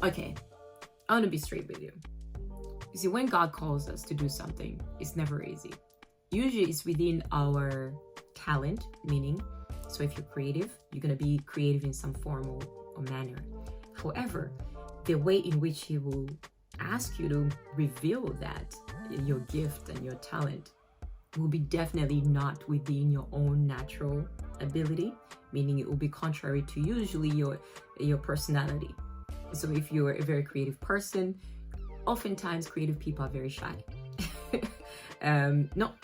Okay, I want to be straight with you. You see, when God calls us to do something, it's never easy. Usually it's within our talent, meaning, so if you're creative, you're going to be creative in some form or manner. However, the way in which He will ask you to reveal that, your gift and your talent, will be definitely not within your own natural ability, meaning it will be contrary to usually your personality. So if you're a very creative person, oftentimes creative people are very shy. Not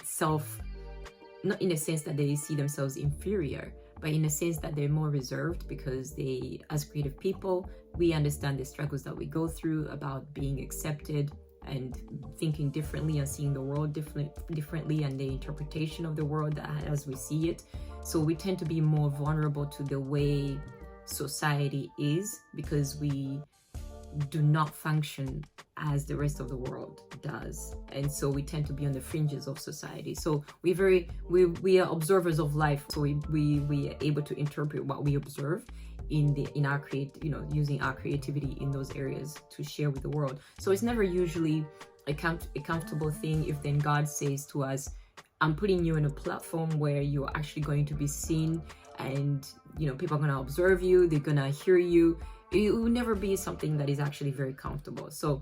in a sense that they see themselves inferior, but in a sense that they're more reserved, because they, as creative people, we understand the struggles that we go through about being accepted and thinking differently and seeing the world differently and the interpretation of the world as we see it. So we tend to be more vulnerable to the way society is, because we do not function as the rest of the world does, and so we tend to be on the fringes of society. So we are observers of life, so we are able to interpret what we observe in our using our creativity in those areas to share with the world. So it's never usually a comfortable thing if then God says to us, I'm putting you in a platform where you're actually going to be seen, and people are going to observe you, they're going to hear you. It will never be something that is actually very comfortable. So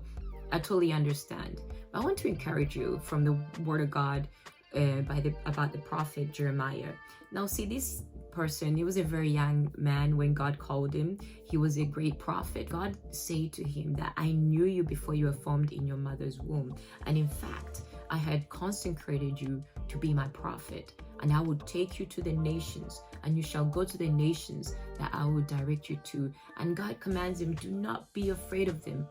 I totally understand. But I want to encourage you from the Word of God about the prophet Jeremiah. Now, see, this person, he was a very young man when God called him. He was a great prophet. God said to him that I knew you before you were formed in your mother's womb. And in fact, I had consecrated you to be my prophet. And I will take you to the nations, and you shall go to the nations that I will direct you to. And God commands him, do not be afraid of them,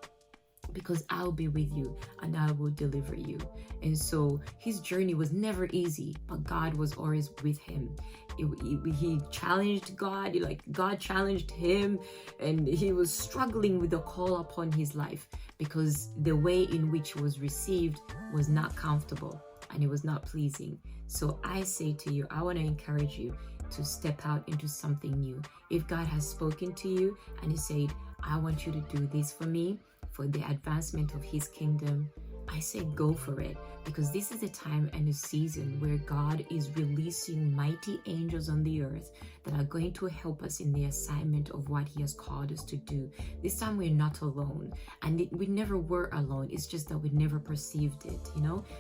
because I'll be with you and I will deliver you. And so his journey was never easy, but God was always with him. He challenged God, God challenged him, and he was struggling with the call upon his life, because the way in which it was received was not comfortable and it was not pleasing. So I say to you, I want to encourage you to step out into something new. If God has spoken to you and he said, I want you to do this for me, for the advancement of his kingdom, I say go for it, because this is a time and a season where God is releasing mighty angels on the earth that are going to help us in the assignment of what he has called us to do. This time we're not alone, and we never were alone. It's just that we never perceived it,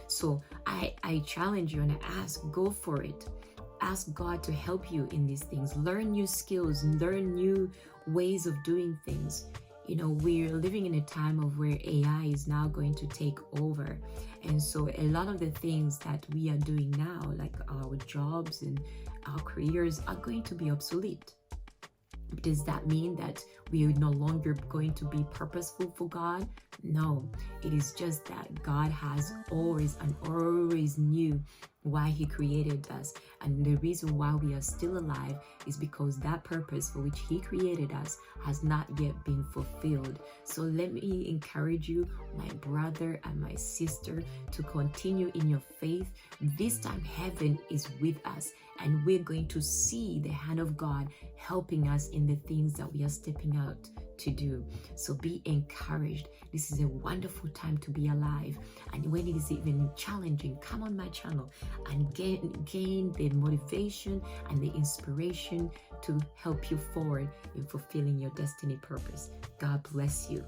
So I challenge you and I ask, go for it. Ask God to help you in these things. Learn new skills, learn new ways of doing things. We're living in a time of where AI is now going to take over. And so a lot of the things that we are doing now, like our jobs and our careers, are going to be obsolete. Does that mean that we are no longer going to be purposeful for God? No, it is just that God has always knew why he created us, and the reason why we are still alive is because that purpose for which he created us has not yet been fulfilled. So let me encourage you, my brother and my sister, to continue in your faith. This time heaven is with us, and we're going to see the hand of God helping us in the things that we are stepping out to do. So be encouraged. This is a wonderful time to be alive, and when it is even challenging, come on my channel and gain the motivation and the inspiration to help you forward in fulfilling your destiny purpose. God bless you.